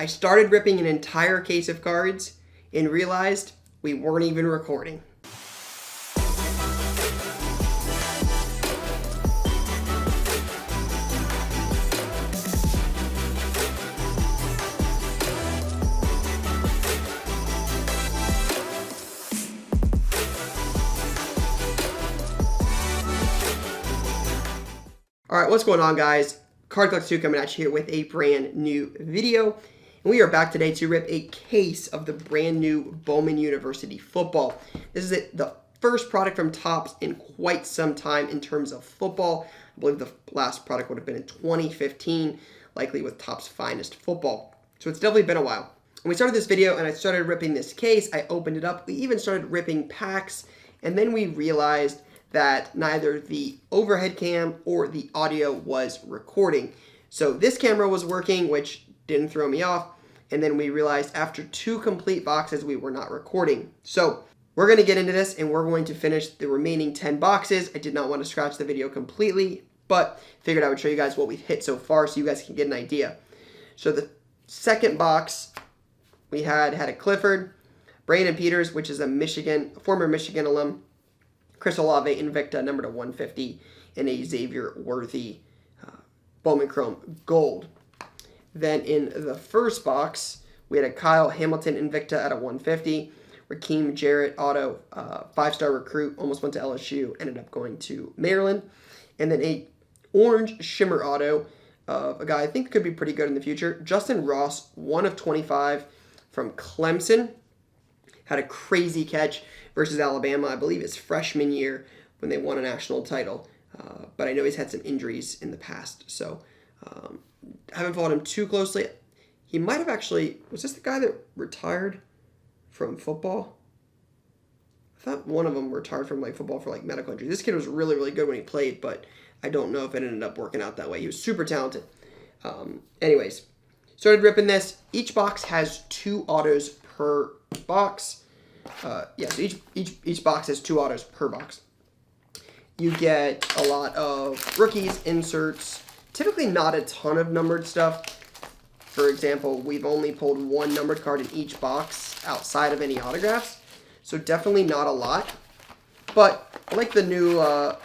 I started ripping an entire case of cards and realized we weren't even recording. Alright, what's going on, guys? Card Collector 2 coming at you here with a brand new video. And we are back today to rip a case of the brand new Bowman University Football. This is the first product from Topps in quite some time in terms of football. I believe the last product would have been in 2015, likely with Topps Finest Football. So it's definitely been a while. When we started this video and I started ripping this case, I opened it up. We even started ripping packs, and then we realized that neither the overhead cam or the audio was recording. So this camera was working, which didn't throw me off, and then we realized after 2 complete boxes we were not recording. So we're going to get into this and we're going to finish the remaining 10 boxes. I did not want to scratch the video completely, but figured I would show you guys what we've hit so far so you guys can get an idea. So the second box we had a Clifford, Brandon Peters, which is a former Michigan alum, Chris Olave Invicta, number to 150, and a Xavier Worthy Bowman Chrome Gold. Then in the first box, we had a Kyle Hamilton Invicta at a 150, Rakeem Jarrett Auto, 5-star recruit, almost went to LSU, ended up going to Maryland, and then a Orange Shimmer Auto of a guy I think could be pretty good in the future, Justin Ross, 1 of 25 from Clemson. Had a crazy catch versus Alabama, I believe his freshman year when they won a national title. But I know he's had some injuries in the past, so I haven't followed him too closely. He might have actually, was this the guy that retired from football? I thought one of them retired from football for medical injury. This kid was really, really good when he played, but I don't know if it ended up working out that way. He was super talented. Anyways, started ripping this. Each box has 2 autos per box. So each box has 2 autos per box. You get a lot of rookies, inserts, typically not a ton of numbered stuff. For example, we've only pulled 1 numbered card in each box outside of any autographs, so definitely not a lot. But I like the new, I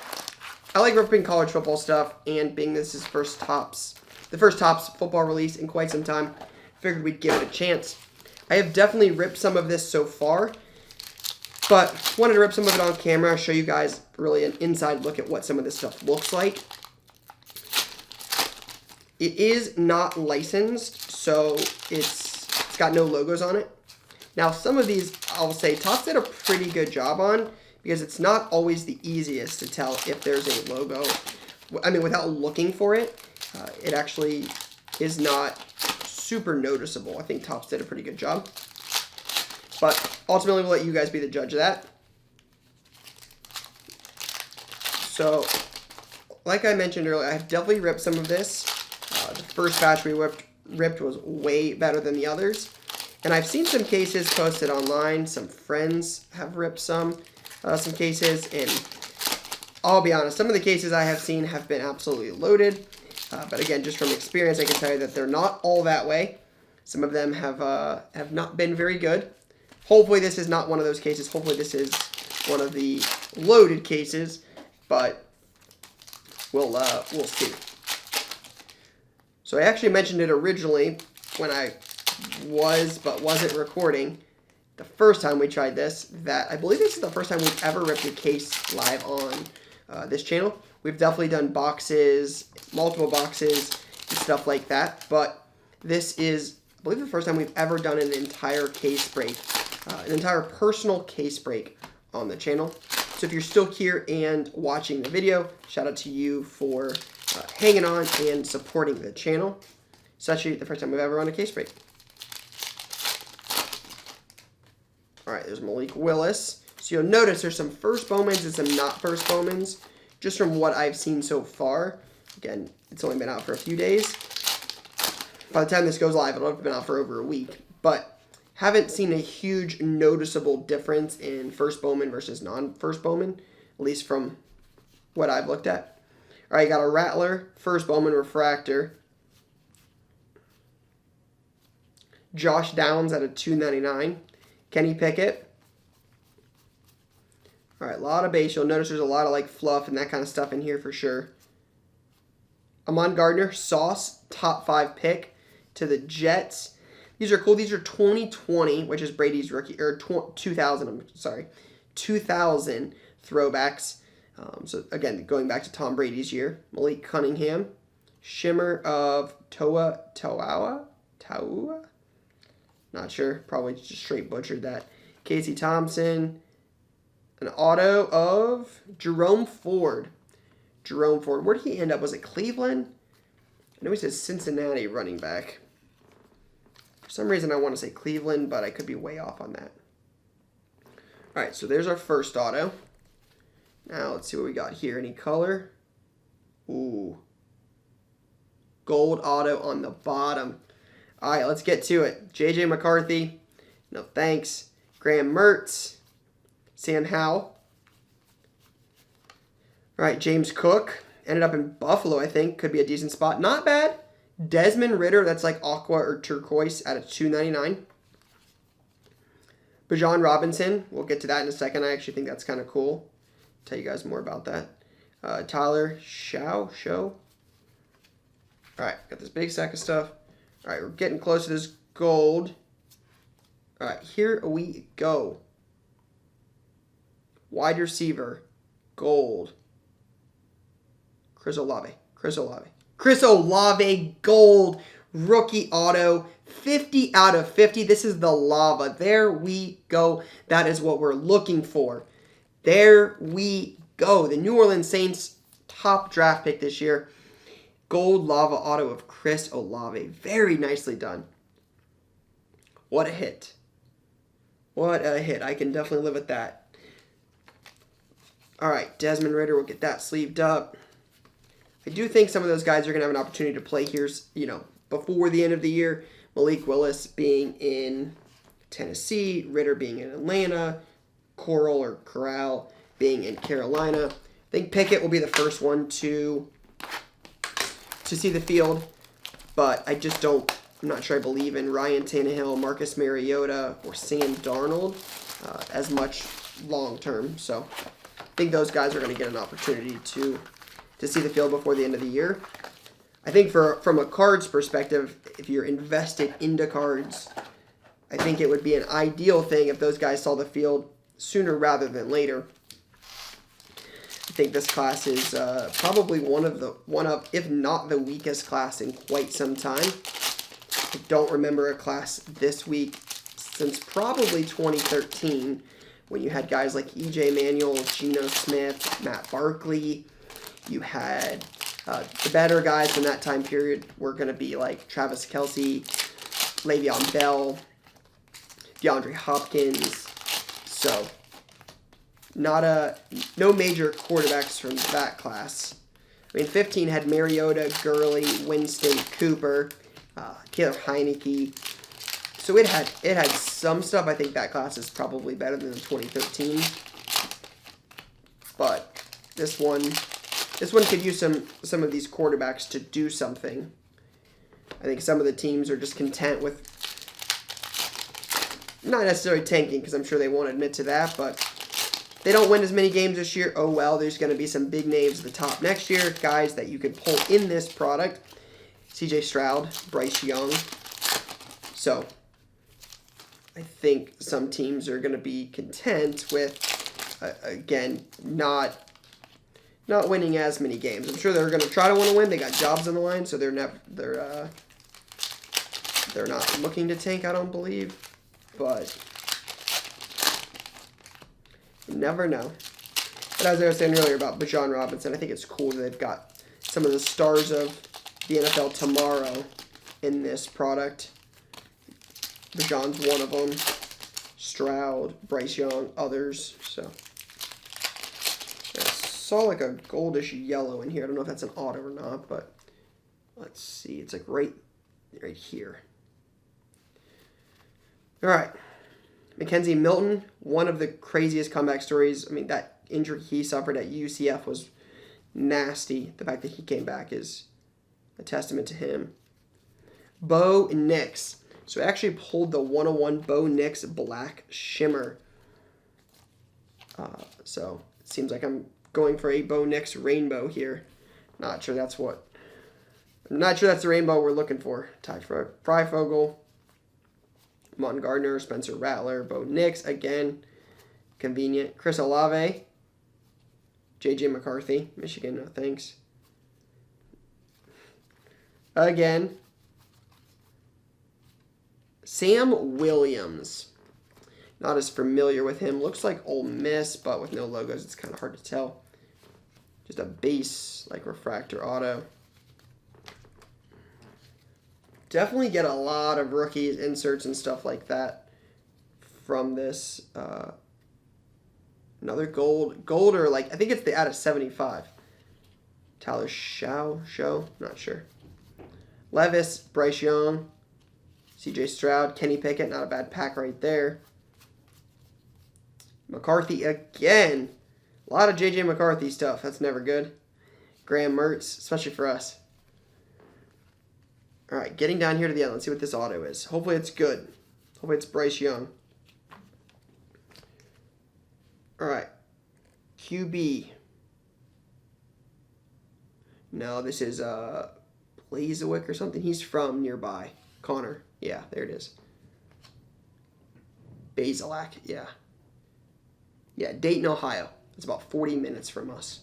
like ripping college football stuff, and being this is the first Topps football release in quite some time, figured we'd give it a chance. I have definitely ripped some of this so far, but wanted to rip some of it on camera, show you guys really an inside look at what some of this stuff looks like. It is not licensed, so it's got no logos on it. Now, some of these, I'll say, Topps did a pretty good job on, because it's not always the easiest to tell if there's a logo. I mean, without looking for it, it actually is not super noticeable. I think Topps did a pretty good job. But ultimately, we'll let you guys be the judge of that. So, like I mentioned earlier, I've definitely ripped some of this. The first batch we ripped was way better than the others. And I've seen some cases posted online. Some friends have ripped some cases. And I'll be honest, some of the cases I have seen have been absolutely loaded. But again, just from experience, I can tell you that they're not all that way. Some of them have not been very good. Hopefully this is not one of those cases. Hopefully this is one of the loaded cases, but we'll see. So I actually mentioned it originally when I wasn't recording the first time we tried this, that I believe this is the first time we've ever ripped a case live on this channel. We've definitely done boxes, multiple boxes, and stuff like that, but this is, I believe, the first time we've ever done an entire case break, an entire personal case break on the channel. So if you're still here and watching the video, shout out to you for hanging on and supporting the channel. It's actually the first time we've ever run a case break. All right, there's Malik Willis. So you'll notice there's some first Bowmans and some not first Bowmans, just from what I've seen so far. Again, it's only been out for a few days. By the time this goes live, it'll have been out for over a week. But haven't seen a huge noticeable difference in first Bowman versus non-first Bowman, at least from what I've looked at. All right, you got a Rattler, first Bowman refractor. Josh Downs at a 299. Kenny Pickett. All right, a lot of base. You'll notice there's a lot of like fluff and that kind of stuff in here for sure. Amon Gardner, Sauce, top 5 pick to the Jets. These are cool. These are 2020, which is Brady's rookie, or 2000, I'm sorry, 2000 throwbacks. So again, going back to Tom Brady's year. Malik Cunningham, Shimmer of Taua. Not sure. Probably just straight butchered that. Casey Thompson. An auto of Jerome Ford. Where did he end up? Was it Cleveland? I know he says Cincinnati running back. For some reason, I want to say Cleveland, but I could be way off on that. All right, so there's our first auto. Now, let's see what we got here. Any color? Ooh. Gold auto on the bottom. All right, let's get to it. J.J. McCarthy. No thanks. Graham Mertz. Sam Howell. All right, James Cook. Ended up in Buffalo, I think. Could be a decent spot. Not bad. Desmond Ridder, that's like aqua or turquoise at a $2.99. Bijan Robinson. We'll get to that in a second. I actually think that's kind of cool. Tell you guys more about that. Tyler Show. All right, got this big sack of stuff. All right, we're getting close to this gold. All right, here we go. Wide receiver, gold. Chris Olave, gold, rookie auto, 50 out of 50. This is the lava. There we go. That is what we're looking for. There we go. The New Orleans Saints top draft pick this year. Gold lava auto of Chris Olave. Very nicely done. What a hit. What a hit. I can definitely live with that. All right, Desmond Ridder, we'll get that sleeved up. I do think some of those guys are going to have an opportunity to play here, before the end of the year. Malik Willis being in Tennessee, Ridder being in Atlanta, Corral being in Carolina. I think Pickett will be the first one to see the field, but I'm not sure I believe in Ryan Tannehill, Marcus Mariota, or Sam Darnold as much long term. So I think those guys are going to get an opportunity to see the field before the end of the year. I think from a cards perspective, if you're invested into cards, I think it would be an ideal thing if those guys saw the field sooner rather than later. I think this class is probably one of, if not the weakest class in quite some time. I don't remember a class this weak since probably 2013, when you had guys like E.J. Manuel, Geno Smith, Matt Barkley. You had the better guys from that time period were going to be like Travis Kelce, Le'Veon Bell, DeAndre Hopkins. So no major quarterbacks from that class. I mean, 15 had Mariota, Gurley, Winston, Cooper, Taylor Heineke. So it had some stuff. I think that class is probably better than the 2013. But this one could use some of these quarterbacks to do something. I think some of the teams are just content with not necessarily tanking, because I'm sure they won't admit to that, but they don't win as many games this year. Oh well, there's going to be some big names at the top next year, guys that you can pull in this product. C.J. Stroud, Bryce Young. So I think some teams are going to be content with, again, not winning as many games. I'm sure they're going to try to want to win. They got jobs on the line, so they're not looking to tank, I don't believe. But you never know. But as I was saying earlier about Bijan Robinson, I think it's cool that they've got some of the stars of the NFL tomorrow in this product. Bijan's one of them. Stroud, Bryce Young, others. So I saw like a goldish yellow in here. I don't know if that's an auto or not, but let's see. It's like right here. All right. Mackenzie Milton, one of the craziest comeback stories. I mean, that injury he suffered at UCF was nasty. The fact that he came back is a testament to him. Bo Nix. So I actually pulled the 101 Bo Nix Black Shimmer. So it seems like I'm going for a Bo Nix rainbow here. I'm not sure that's the rainbow we're looking for. Ty Freifogel, Monten Gardner, Spencer Rattler, Bo Nix again. Convenient. Chris Olave. J.J. McCarthy. Michigan, no thanks. Again. Sam Williams. Not as familiar with him. Looks like Ole Miss, but with no logos, it's kind of hard to tell. Just a base, like refractor auto. Definitely get a lot of rookies, inserts, and stuff like that from this. Another gold, or like, I think it's the out of 75. Tyler Show, not sure. Levis, Bryce Young, C.J. Stroud, Kenny Pickett, not a bad pack right there. McCarthy again. A lot of J.J. McCarthy stuff. That's never good. Graham Mertz, especially for us. All right, getting down here to the end. Let's see what this auto is. Hopefully it's good. Hopefully it's Bryce Young. All right. QB. No, this is Blazewick or something. He's from nearby. Connor. Yeah, there it is. Basilak. Yeah. Yeah, Dayton, Ohio. It's about 40 minutes from us.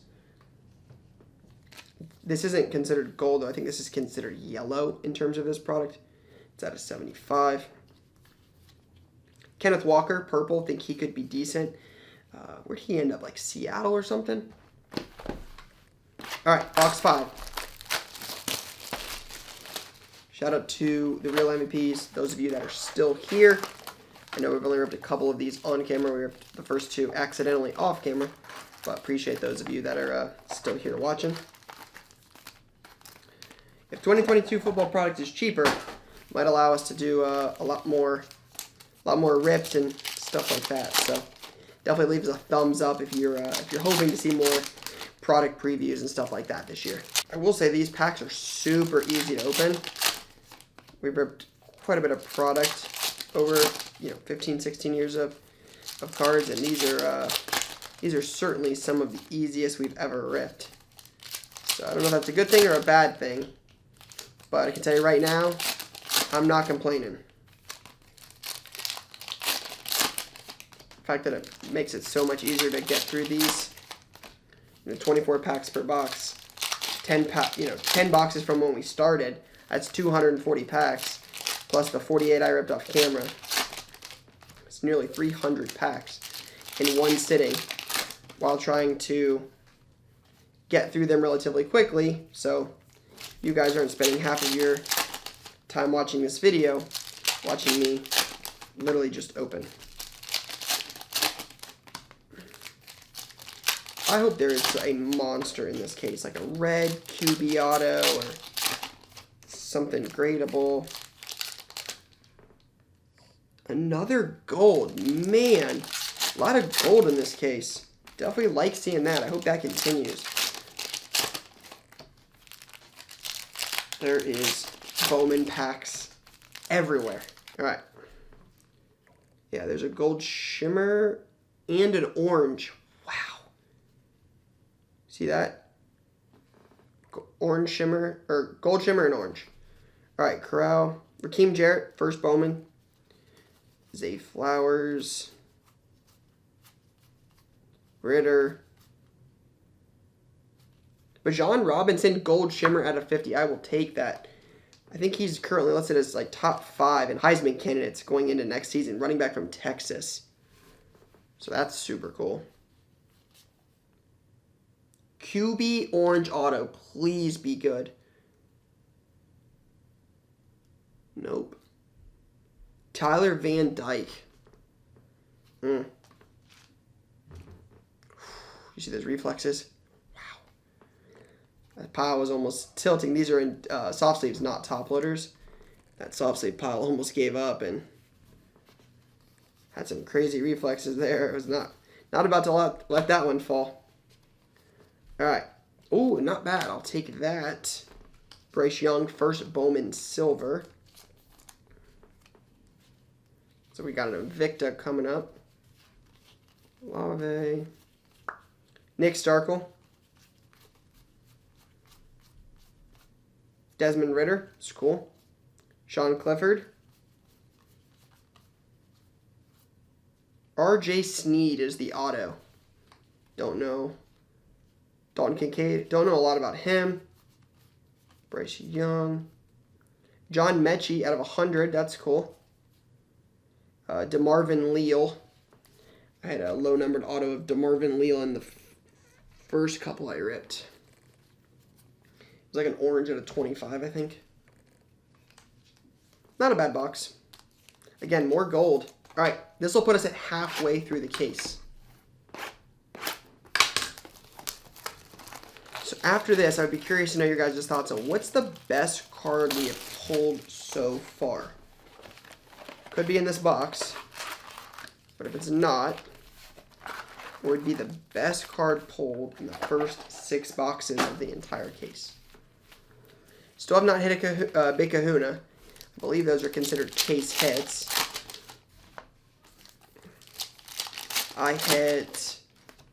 This isn't considered gold, though. I think this is considered yellow in terms of this product. It's out of 75. Kenneth Walker, purple. Think he could be decent. Where'd he end up? Like Seattle or something? All right, box 5. Shout out to the real MVPs, those of you that are still here. I know we've only ripped a couple of these on camera. We ripped the first 2 accidentally off camera, but appreciate those of you that are still here watching. If 2022 football product is cheaper, it might allow us to do a lot more ripped and stuff like that. So definitely leave us a thumbs up if you're hoping to see more product previews and stuff like that this year. I will say these packs are super easy to open. We've ripped quite a bit of product over 15, 16 years of cards, and these are certainly some of the easiest we've ever ripped. So I don't know if that's a good thing or a bad thing, but I can tell you right now, I'm not complaining. The fact that it makes it so much easier to get through these. 24 packs per box, 10 boxes from when we started. That's 240 packs, plus the 48 I ripped off camera. It's nearly 300 packs in one sitting, while trying to get through them relatively quickly, so you guys aren't spending half of your time watching this video, watching me literally just open. I hope there is a monster in this case, like a red QB auto or something gradable. Another gold. Man, a lot of gold in this case. Definitely like seeing that. I hope that continues. There is Bowman packs everywhere. All right. Yeah, there's a gold shimmer and an orange. Wow. See that? Orange shimmer, or gold shimmer and orange. All right, Corral. Rakeem Jarrett, first Bowman. Zay Flowers. Ritter. Bijan Robinson, gold shimmer out of 50. I will take that. I think he's currently listed as like top 5 in Heisman candidates going into next season. Running back from Texas. So that's super cool. QB orange auto. Please be good. Nope. Tyler Van Dyke. You see those reflexes? Wow. That pile was almost tilting. These are in soft sleeves, not top loaders. That soft sleeve pile almost gave up and had some crazy reflexes there. It was not about to let that one fall. All right. Oh, not bad. I'll take that. Bryce Young, first Bowman silver. So we got an Invicta coming up. Olave. Nick Starkel. Desmond Ridder. It's cool. Sean Clifford. R.J. Sneed is the auto. Don't know. Dalton Kincaid. Don't know a lot about him. Bryce Young. John Mechie out of 100. That's cool. DeMarvin Leal. I had a low-numbered auto of DeMarvin Leal in the first couple I ripped. It was like an orange out of 25, I think. Not a bad box. Again, more gold. All right, this will put us at halfway through the case. So after this, I'd be curious to know your guys' thoughts on what's the best card we have pulled so far. Could be in this box, but if it's not, it would be the best card pulled in the first 6 boxes of the entire case. Still have not hit a big kahuna. I believe those are considered case hits. I hit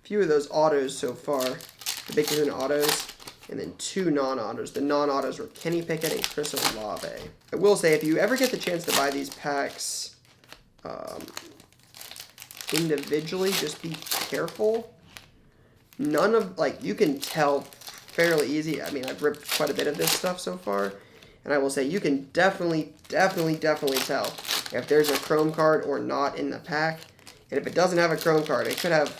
a few of those autos so far, the big kahuna autos, and then 2 non-autos. The non-autos were Kenny Pickett and Chris Olave. I will say, if you ever get the chance to buy these packs individually, just be careful. None of, like, you can tell fairly easy. I mean, I've ripped quite a bit of this stuff so far, and I will say you can definitely tell if there's a chrome card or not in the pack. And if it doesn't have a chrome card, it could have,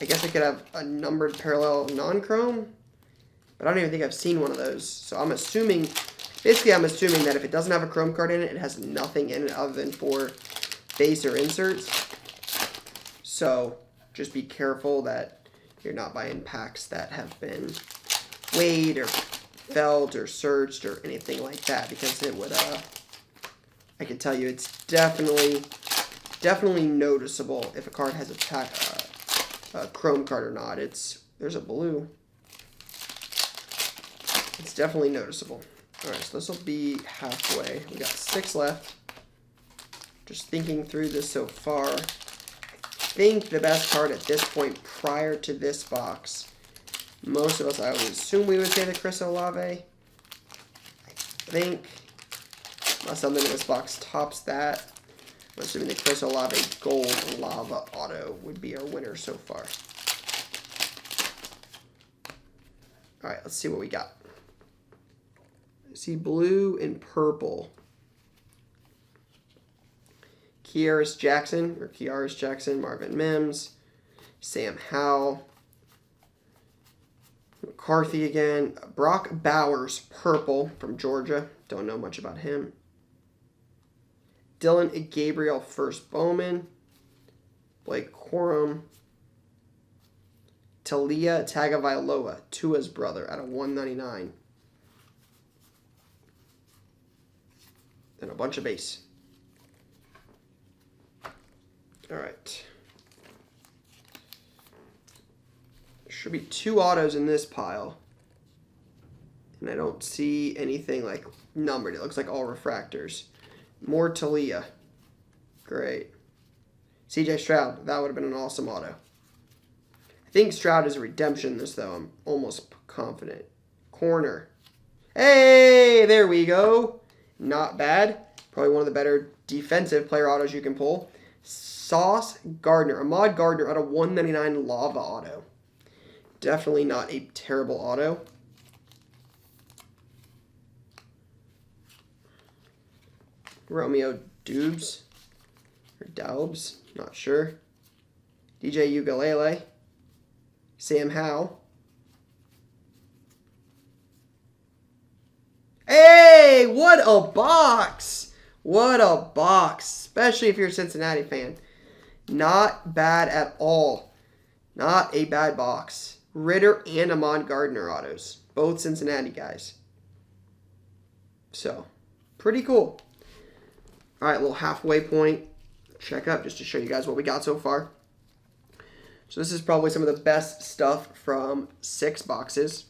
I guess it could have a numbered parallel non-chrome, but I don't even think I've seen one of those. So I'm assuming, basically I'm assuming that if it doesn't have a chrome card in it, it has nothing in it other than for base or inserts. So just be careful that you're not buying packs that have been weighed or felt or searched or anything like that, because it would, I can tell you it's definitely noticeable if a card has a chrome card or not. There's a blue. It's definitely noticeable. All right, so this will be halfway. We got 6 left. Just thinking through this so far, I think the best card at this point prior to this box, most of us, I would assume we would say the Chris Olave. I think, unless something in this box tops that, I'm assuming the Chris Olave Gold Lava Auto would be our winner so far. All right, let's see what we got. I see blue and purple. Kearis Jackson, Marvin Mims, Sam Howell, McCarthy again, Brock Bowers, purple from Georgia. Don't know much about him. Dylan Gabriel, first Bowman. Blake Corum. Talia Tagovailoa, Tua's brother, out of 199. And a bunch of base. All right. There should be 2 autos in this pile. And I don't see anything like numbered. It looks like all refractors. More Talia. Great. CJ Stroud. That would have been an awesome auto. I think Stroud is a redemption in this, though. I'm almost confident. Corner. Hey, there we go. Not bad. Probably one of the better defensive player autos you can pull. Sauce Gardner. Ahmad Gardner out of 199 Lava auto. Definitely not a terrible auto. Romeo Dubes. Or Daubs. Not sure. DJ Ugalele. Sam Howell. Hey, what a box! What a box, especially if you're a Cincinnati fan. Not bad at all. Not a bad box. Ritter and Ahmad Gardner autos. Both Cincinnati guys. So, pretty cool. All right, a little halfway point check up just to show you guys what we got so far. So this is probably some of the best stuff from 6 boxes.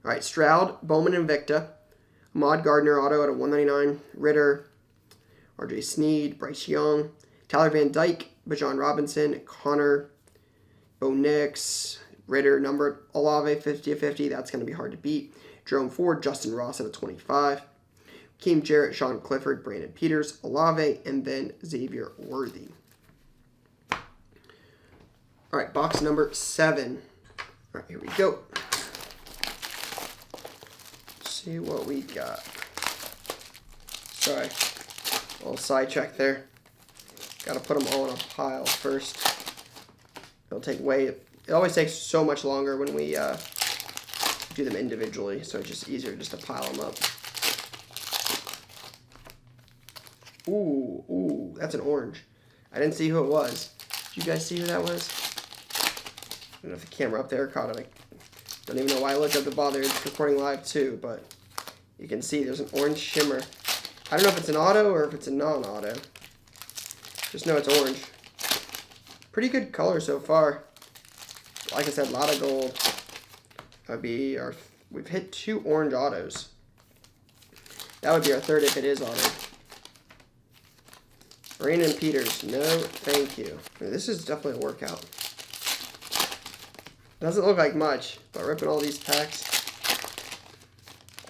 All right, Stroud, Bowman Invicta, Ahmad Gardner auto out of 199, Ritter, R.J. Sneed, Bryce Young, Tyler Van Dyke, Bijan Robinson, Connor, Bo Nix, Ritter, numbered, Olave, 50/50. That's going to be hard to beat. Jerome Ford, Justin Ross at a 25. Keem Jarrett, Sean Clifford, Brandon Peters, Olave, and then Xavier Worthy. All right, box number 7. All right, here we go. Let's see what we got. Sorry, a little sidetrack there. Got to put them all in a pile first. It'll take it always takes so much longer when we do them individually, so it's just easier just to pile them up. Ooh, that's an orange. I didn't see who it was. Did you guys see who that was? I don't know if the camera up there caught it. I don't even know why I looked at the bother. It's recording live too, but you can see there's an orange shimmer. I don't know if it's an auto or if it's a non-auto. Just know it's orange. Pretty good color so far. Like I said, a lot of gold. That would be we've hit 2 orange autos. That would be our third if it is auto. Brandon Peters, no thank you. This is definitely a workout. Doesn't look like much, but ripping all these packs.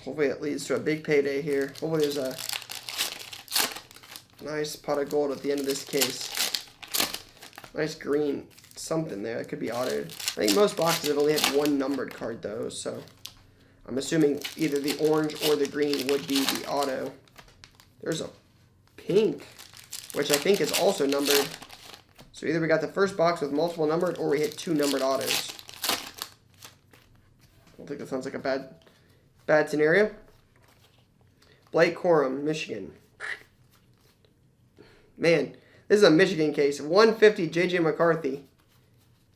Hopefully it leads to a big payday here. Hopefully there's a nice pot of gold at the end of this case. Nice green something there. That could be autoed. I think most boxes have only had 1 numbered card though, so I'm assuming either the orange or the green would be the auto. There's a pink, which I think is also numbered. So either we got the first box with multiple numbered or we hit 2 numbered autos. I don't think that sounds like a bad scenario. Blake Corum, Michigan. Man, this is a Michigan case. 150 J.J. McCarthy.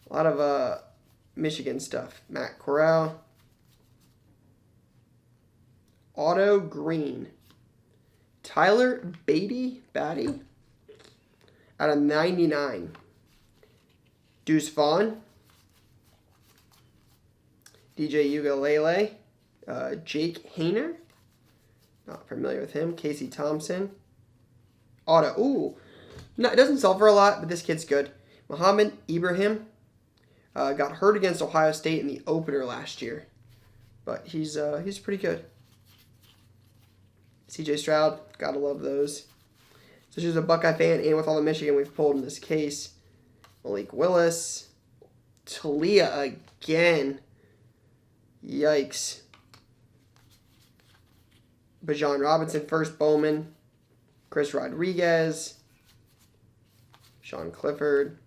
A lot of Michigan stuff. Matt Corral. Auto green. Tyler Batty out of 99. Deuce Vaughn. DJ Ugalele. Jake Hayner. Not familiar with him. Casey Thompson. Auto. Ooh. No, it doesn't sell for a lot, but this kid's good. Muhammad Ibrahim. Got hurt against Ohio State in the opener last year. But he's pretty good. CJ Stroud. Gotta love those. So she's a Buckeye fan, and with all the Michigan we've pulled in this case. Malik Willis. Talia again. Yikes. Bijan Robinson, first Bowman. Chris Rodriguez. Sean Clifford.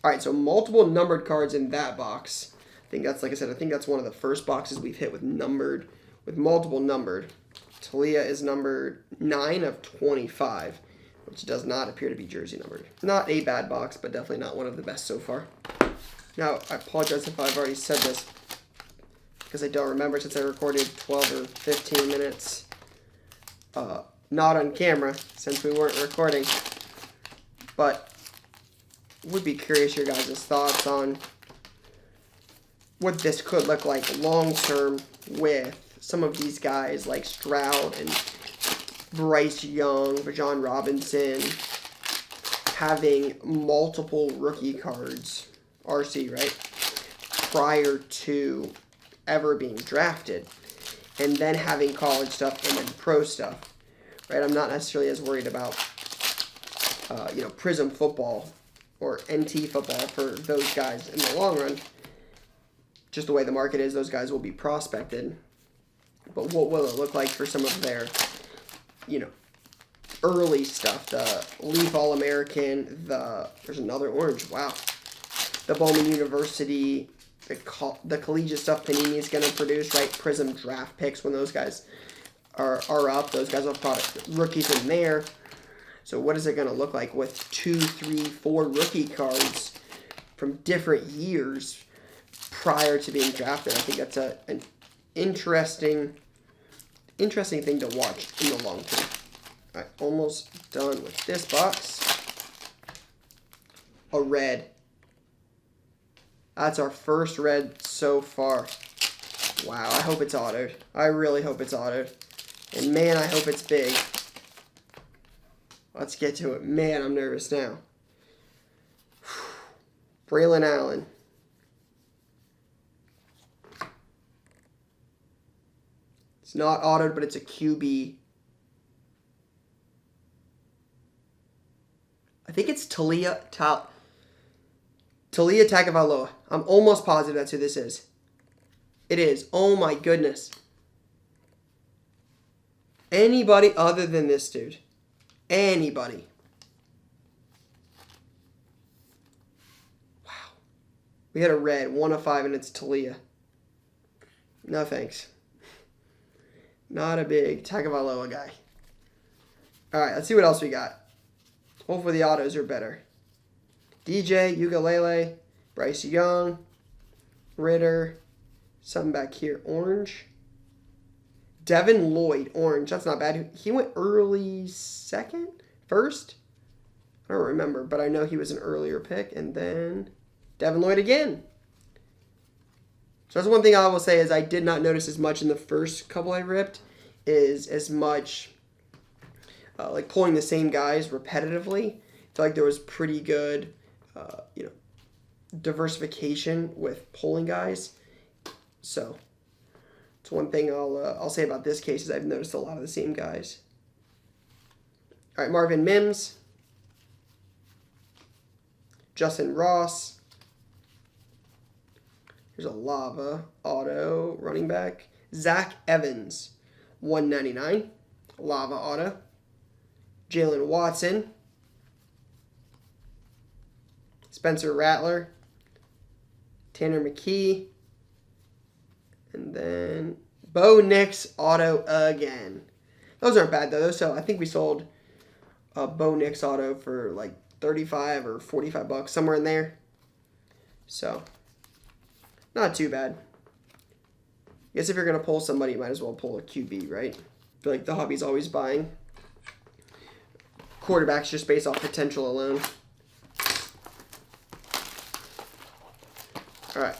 All right, so multiple numbered cards in that box. I think that's, like I said, I think that's one of the first boxes we've hit with multiple numbered. Talia is numbered 9 of 25, which does not appear to be jersey numbered. Not a bad box, but definitely not one of the best so far. Now, I apologize if I've already said this, because I don't remember since I recorded 12 or 15 minutes. Not on camera, since we weren't recording. But would be curious your guys' thoughts on what this could look like long-term with some of these guys like Stroud and Bryce Young, Bijan Robinson, having multiple rookie cards, RC, right, prior to ever being drafted, and then having college stuff and then pro stuff, right? I'm not necessarily as worried about, Prism football or NT football for those guys in the long run. Just the way the market is, those guys will be prospected. But what will it look like for some of their, early stuff? The Leaf All-American, there's another orange, wow. The Bowman University, the collegiate stuff Panini is going to produce, right? Prism draft picks when those guys are up. Those guys will product rookies in there. So what is it going to look like with 2, 3, 4 rookie cards from different years prior to being drafted? I think that's an interesting thing to watch in the long term. All right, almost done with this box. A red. That's our first red so far. Wow, I hope it's autoed. I really hope it's autoed. And man, I hope it's big. Let's get to it. Man, I'm nervous now. Braylon Allen. It's not autoed, but it's a QB. I think it's Talia Tagovailoa. I'm almost positive that's who this is. It is. Oh my goodness. Anybody other than this dude. Anybody. Wow. We had a red, 1 of 5, and it's Talia. No thanks. Not a big Tagovailoa guy. All right, let's see what else we got. Hopefully the autos are better. DJ, Ukulele, Bryce Young, Ritter, something back here, orange. Devin Lloyd, orange. That's not bad. He went early second? First? I don't remember, but I know he was an earlier pick. And then Devin Lloyd again. So that's one thing I will say is I did not notice as much in the first couple I ripped is as much like pulling the same guys repetitively. I feel like there was pretty good diversification with pulling guys. So it's one thing I'll say about this case is I've noticed a lot of the same guys. All right, Marvin Mims, Justin Ross. Here's a lava auto running back. Zach Evans, 199, lava auto. Jalen Watson, Spencer Rattler, Tanner McKee, and then Bo Nix auto again. Those aren't bad though. So I think we sold a Bo Nix auto for like 35 or 45 bucks, somewhere in there. So not too bad. I guess if you're going to pull somebody, you might as well pull a QB, right? I feel like the hobby's always buying quarterbacks just based off potential alone. All right.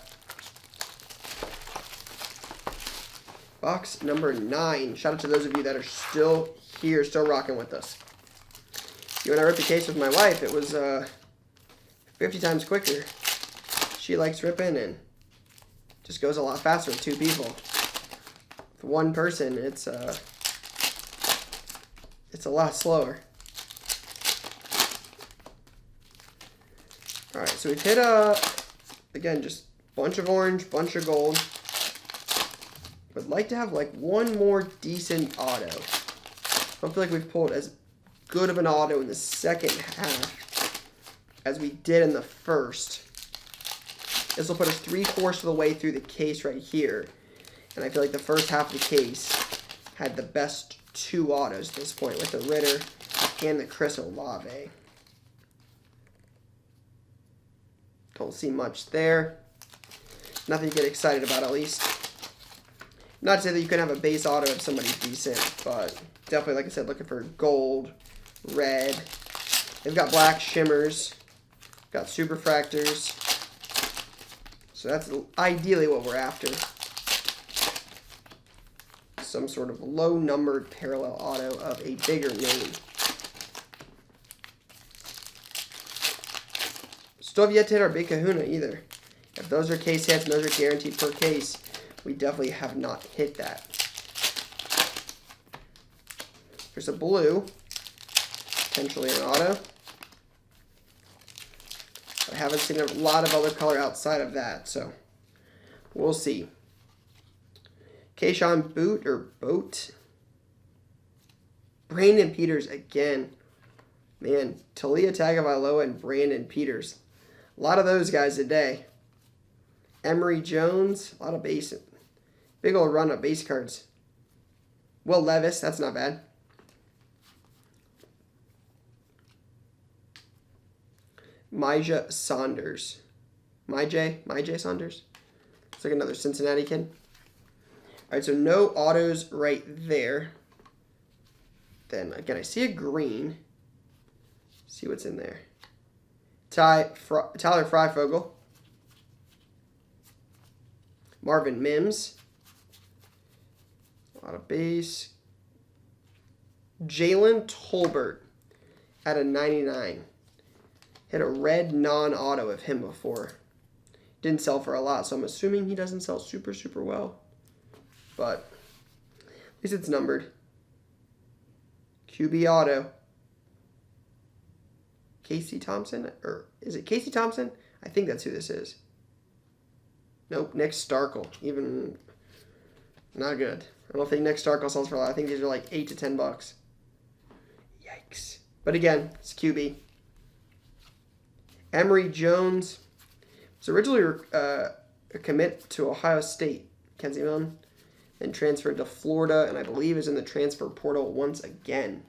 Box number 9. Shout out to those of you that are still here, still rocking with us. When I ripped the case with my wife, it was 50 times quicker. She likes ripping and just goes a lot faster with 2 people. With 1 person, it's a lot slower. All right, so we've hit again, just bunch of orange, bunch of gold. Would like to have like one more decent auto. I don't feel like we've pulled as good of an auto in the second half as we did in the first. This will put us 3/4 of the way through the case right here. And I feel like the first half of the case had the best 2 autos at this point with the Ritter and the Chris Olave. Don't see much there. Nothing to get excited about, at least. Not to say that you can have a base auto if somebody's decent, but definitely, like I said, looking for gold, red. They've got black shimmers, got superfractors. So that's ideally what we're after. Some sort of low-numbered parallel auto of a bigger name. Still have yet to hit our big kahuna either. If those are case hits and those are guaranteed per case, we definitely have not hit that. There's a blue, potentially an auto. I haven't seen a lot of other color outside of that, so we'll see. Kayshawn Boat. Brandon Peters again. Man, Talia Tagovailoa and Brandon Peters. A lot of those guys today. Emery Jones, a lot of base. Big old run of base cards. Will Levis, that's not bad. Myjah Saunders. Myjah Saunders. It's like another Cincinnati kid. All right, so no autos right there. Then, again, I see a green. See what's in there. Tyler Freifogel. Marvin Mims. A lot of base. Jalen Tolbert. out of 99. Hit a red non-auto of him before. Didn't sell for a lot, so I'm assuming he doesn't sell super, super well. But at least it's numbered. QB auto. Casey Thompson? Or is it Casey Thompson? I think that's who this is. Nope, Nick Starkel. Even not good. I don't think Nick Starkel sells for a lot. I think these are like $8 to $10. Yikes. But again, it's QB. Emery Jones was originally a commit to Ohio State. Mackenzie Milton. Then transferred to Florida, and I believe is in the transfer portal once again.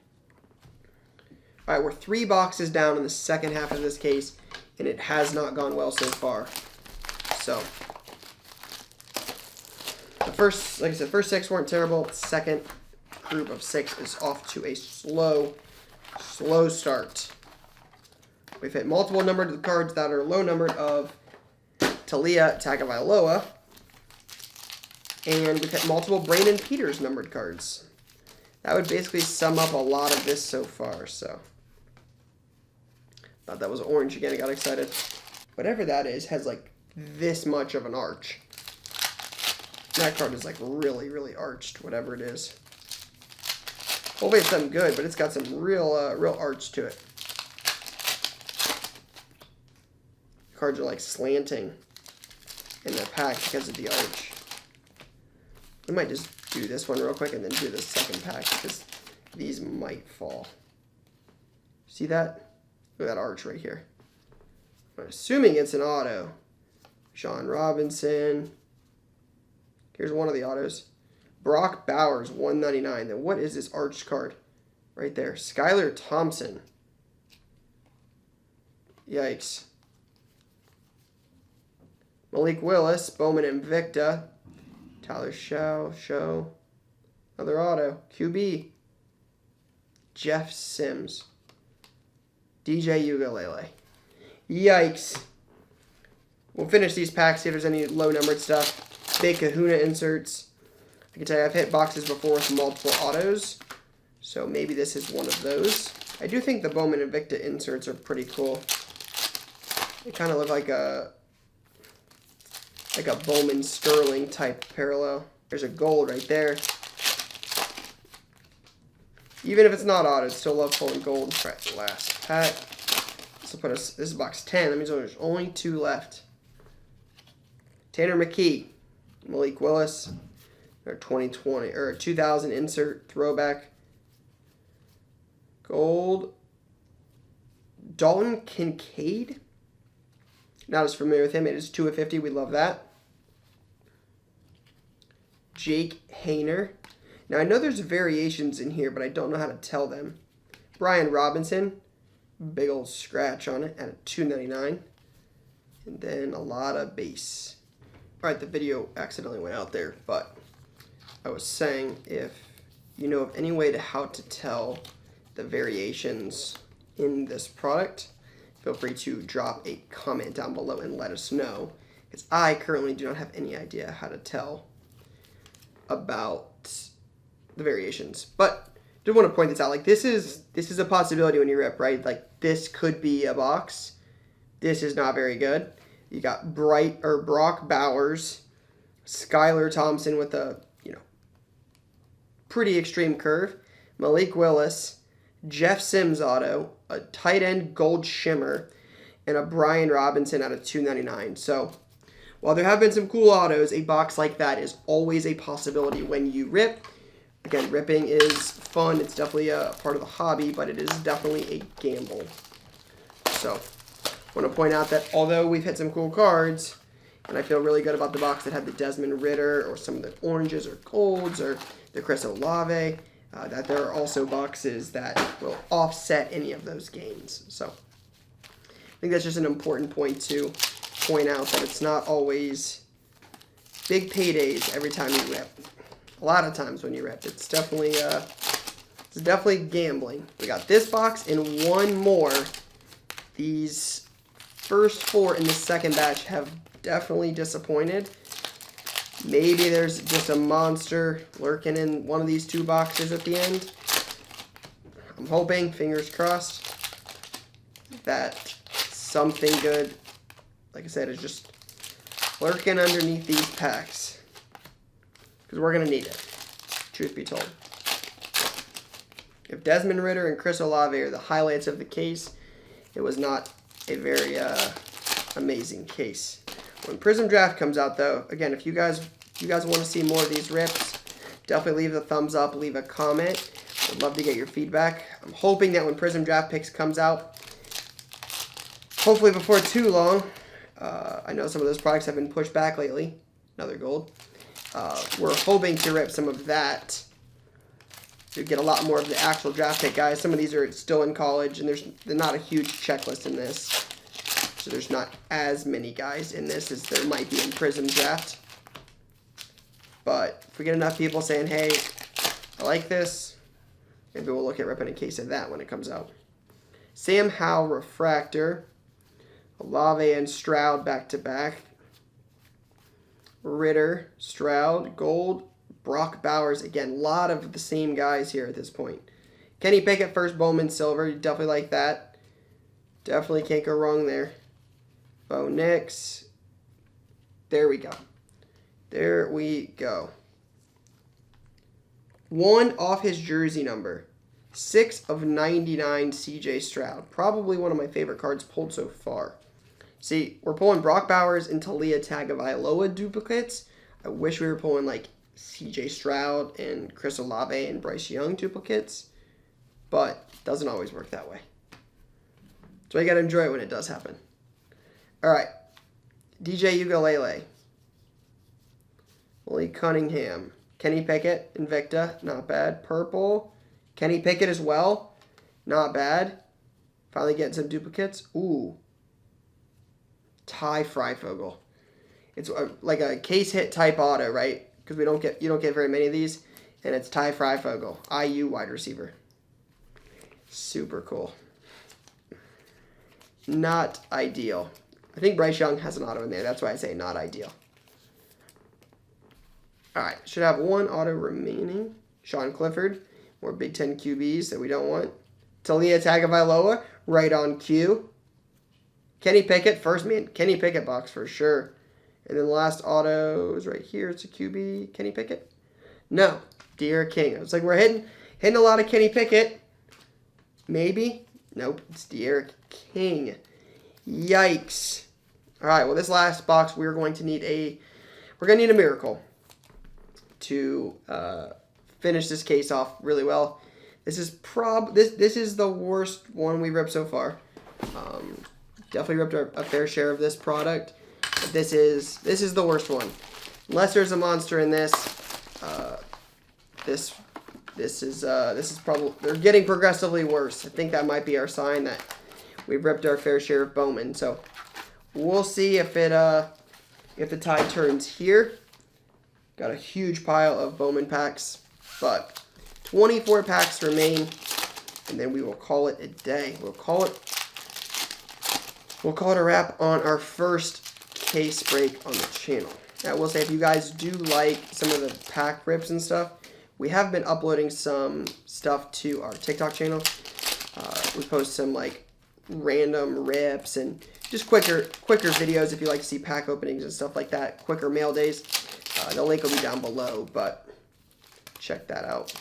All right, we're 3 boxes down in the second half of this case, and it has not gone well so far. So, the first, like I said, first 6 weren't terrible. Second group of 6 is off to a slow start. We've hit multiple numbered cards that are low numbered of Talia Tagovailoa, and we've hit multiple Brandon Peters numbered cards. That would basically sum up a lot of this so far, so. Thought that was orange again, I got excited. Whatever that is has like this much of an arch. That card is like really, really arched, whatever it is. Hopefully it's something good, but it's got some real arch to it. Cards are like slanting in the pack because of the arch. We might just do this one real quick and then do the second pack because these might fall. See that? Look at that arch right here. I'm assuming it's an auto. Sean Robinson. Here's one of the autos. Brock Bowers, 199. Then what is this arched card? Right there. Skylar Thompson. Yikes. Malik Willis, Bowman Invicta. Tyler Show. Another auto. QB. Jeff Sims. DJ Ugalele. Yikes. We'll finish these packs, see if there's any low-numbered stuff. Big Kahuna inserts. I can tell you I've hit boxes before with multiple autos, so maybe this is one of those. I do think the Bowman Invicta inserts are pretty cool. They kind of look like a Bowman Sterling type parallel. There's a gold right there. Even if it's not auto, I'd still love pulling gold. All right, last pack. This will put us. This is box 10. That means there's only 2 left. Tanner McKee, Malik Willis, or 2020 or 2000 insert throwback. Gold. Dalton Kincaid. Not as familiar with him. It is 2 of 50. We love that. Jake Hayner. Now, I know there's variations in here, but I don't know how to tell them. Brian Robinson. Big old scratch on it at a $2.99. And then a lot of base. All right, the video accidentally went out there, but I was saying if you know of any way to how to tell the variations in this product, feel free to drop a comment down below and let us know, because I currently do not have any idea how to tell about the variations. But I did want to point this out. Like this is a possibility when you rip, right? Like this could be a box. This is not very good. You got Brock Bowers, Skylar Thompson with a pretty extreme curve, Malik Willis, Jeff Sims auto, a tight end gold shimmer, and a Brian Robinson out of $2.99. So while there have been some cool autos, a box like that is always a possibility when you rip. Again, ripping is fun. It's definitely a part of the hobby, but it is definitely a gamble. So I want to point out that although we've hit some cool cards, and I feel really good about the box that had the Desmond Ridder or some of the oranges or golds or the Chris Olave, that there are also boxes that will offset any of those gains. So I think that's just an important point to point out, that it's not always big paydays every time you rip. A lot of times when you rip, it's definitely gambling. We got this box and one more. These first 4 in the second batch have definitely disappointed. Maybe there's just a monster lurking in one of these 2 boxes at the end. I'm hoping, fingers crossed. that something good, like I said, is just lurking underneath these packs. Because we're going to need it, truth be told. If Desmond Ridder and Chris Olave are the highlights of the case, it was not a very amazing case. When Prism Draft comes out, though, again, if you guys want to see more of these rips, definitely leave a thumbs up, leave a comment. I'd love to get your feedback. I'm hoping that when Prism Draft Picks comes out, hopefully before too long, I know some of those products have been pushed back lately. Another gold. We're hoping to rip some of that to get a lot more of the actual draft pick guys. Some of these are still in college, and there's not a huge checklist in this. So there's not as many guys in this as there might be in Prism Draft. But if we get enough people saying, hey, I like this, maybe we'll look at ripping a case of that when it comes out. Sam Howell Refractor. Olave and Stroud back-to-back. Ridder, Stroud, Gold, Brock Bowers. Again, a lot of the same guys here at this point. Kenny Pickett, first Bowman Silver. You definitely like that. Definitely can't go wrong there. Bo Nix. There we go. There we go. 1 off his jersey number. 6 of 99 CJ Stroud. Probably one of my favorite cards pulled so far. See, we're pulling Brock Bowers and Talia Tagovailoa duplicates. I wish we were pulling like CJ Stroud and Chris Olave and Bryce Young duplicates. But it doesn't always work that way. So you got to enjoy it when it does happen. All right. DJ Ugalele. Malik Cunningham. Kenny Pickett, Invicta, not bad. Purple. Kenny Pickett as well, not bad. Finally getting some duplicates. Ooh. Ty Freifogel. It's like a case hit type auto, right? Because you don't get very many of these. And it's Ty Freifogel, IU wide receiver. Super cool. Not ideal. I think Bryce Young has an auto in there. That's why I say not ideal. All right, should have 1 auto remaining. Sean Clifford, more Big Ten QBs that we don't want. Talia Tagovailoa, right on cue. Kenny Pickett, first man, Kenny Pickett box for sure. And then the last auto is right here. It's a QB, Kenny Pickett. No, De'Aaron King. I was like, we're hitting a lot of Kenny Pickett. Maybe. Nope, it's De'Aaron King. Yikes. All right, well, this last box, we're going to need a miracle to finish this case off really well. This is this is the worst one we ripped so far. Definitely ripped a fair share of this product. But this is the worst one. Unless there's a monster in this, this is probably, they're getting progressively worse. I think that might be our sign that we've ripped our fair share of Bowman. So we'll see if the tide turns here. Got a huge pile of Bowman packs, but 24 packs remain, and then we will call it a day. We'll call it a wrap on our first case break on the channel. I will say, if you guys do like some of the pack rips and stuff, we have been uploading some stuff to our TikTok channel. We post some like random rips and just quicker videos if you like to see pack openings and stuff like that. Quicker mail days. The link will be down below, but check that out.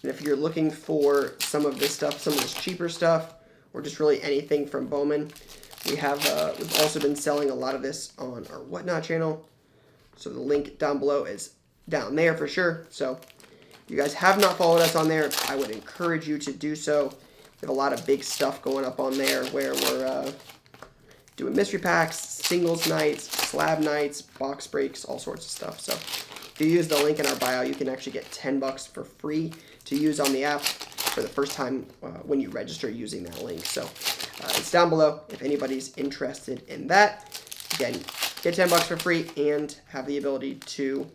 And if you're looking for some of this stuff, some of this cheaper stuff, or just really anything from Bowman, we've also been selling a lot of this on our Whatnot channel. So the link down below is down there for sure. So if you guys have not followed us on there, I would encourage you to do so. We have a lot of big stuff going up on there where we're doing mystery packs, singles nights, slab nights, box breaks, all sorts of stuff. So if you use the link in our bio, you can actually get $10 for free to use on the app for the first time when you register using that link. So it's down below if anybody's interested in that. Again, get $10 for free and have the ability to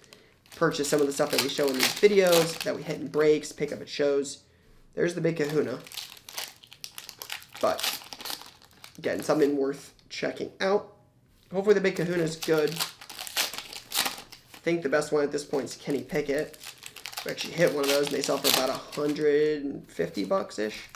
purchase some of the stuff that we show in these videos, that we hit in breaks, pick up at shows. There's the big kahuna. But again, something worth checking out. Hopefully the big kahuna is good. I think the best one at this point is Kenny Pickett. We actually hit one of those and they sell for about $150-ish.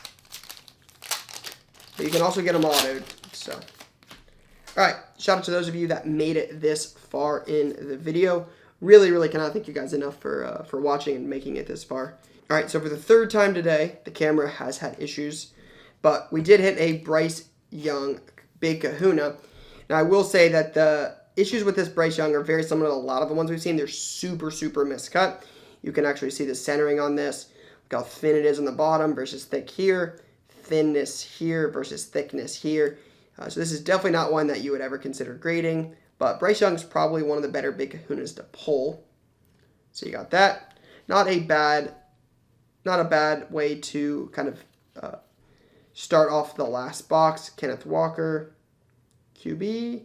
But you can also get them autoed. So, all right. Shout out to those of you that made it this far in the video. Really, really cannot thank you guys enough for watching and making it this far. All right. So for the third time today, the camera has had issues, but we did hit a Bryce Young Big Kahuna. Now I will say that the issues with this Bryce Young are very similar to a lot of the ones we've seen. They're super, super miscut. You can actually see the centering on this. Look how thin it is on the bottom versus thick here. Thinness here versus thickness here. So this is definitely not one that you would ever consider grading. But Bryce Young is probably one of the better Big Kahunas to pull. So you got that. Not a bad way to kind of start off the last box. Kenneth Walker, QB,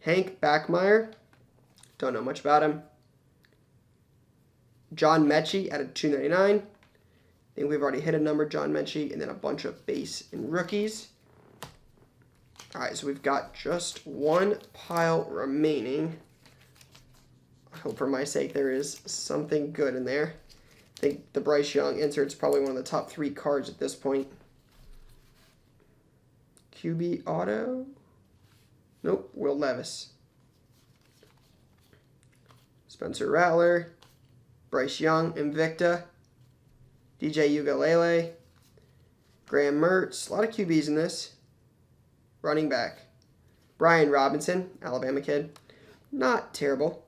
Hank Backmeyer. Don't know much about him. John Mechie at a 299. I think we've already hit a number, John Mechie, and then a bunch of base and rookies. All right, so we've got just one pile remaining. I hope for my sake there is something good in there. I think the Bryce Young insert's probably one of the top 3 cards at this point. QB auto. Nope, Will Levis. Spencer Rattler. Bryce Young, Invicta. DJ Ugalele. Graham Mertz. A lot of QBs in this. Running back. Brian Robinson, Alabama kid. Not terrible.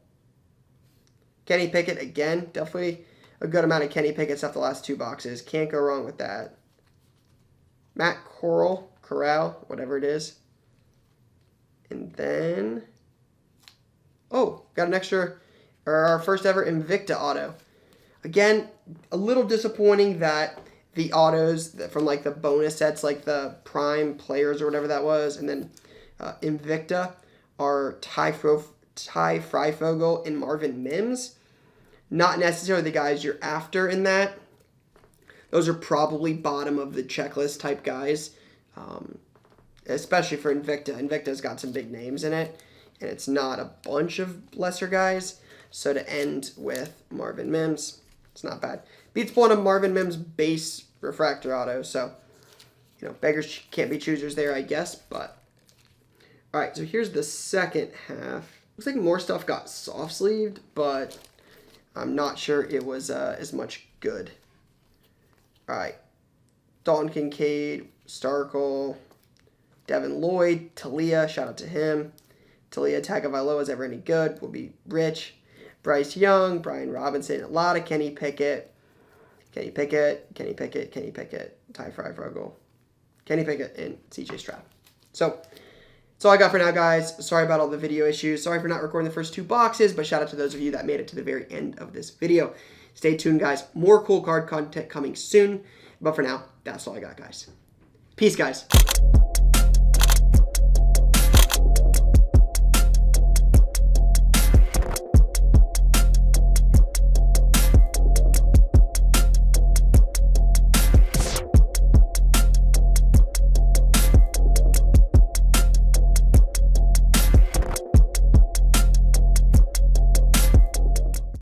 Kenny Pickett again. Definitely a good amount of Kenny Pickett stuff the last 2 boxes. Can't go wrong with that. Matt Corral, whatever it is. And then, oh, got an extra, or our first ever Invicta auto. Again, a little disappointing that the autos from like the bonus sets, like the prime players or whatever that was, and then Invicta are Ty Freifogel and Marvin Mims. Not necessarily the guys you're after in that. Those are probably bottom of the checklist type guys, especially for Invicta. Invicta's got some big names in it, and it's not a bunch of lesser guys. So to end with Marvin Mims, it's not bad. Beats one of Marvin Mims' base refractor auto. So, you know, beggars can't be choosers there, I guess. But, all right, so here's the second half. Looks like more stuff got soft-sleeved, but I'm not sure it was as much good. All right. Dalton Kincaid, Starkle, Devin Lloyd, Talia, shout out to him. Talia Tagovailoa is ever any good, will be rich. Bryce Young, Brian Robinson, a lot of Kenny Pickett, Ty Freifogel, Kenny Pickett, and CJ Stroud. So that's all I got for now, guys. Sorry about all the video issues. Sorry for not recording the first 2 boxes, but shout out to those of you that made it to the very end of this video. Stay tuned, guys. More cool card content coming soon. But for now, that's all I got, guys. Peace, guys.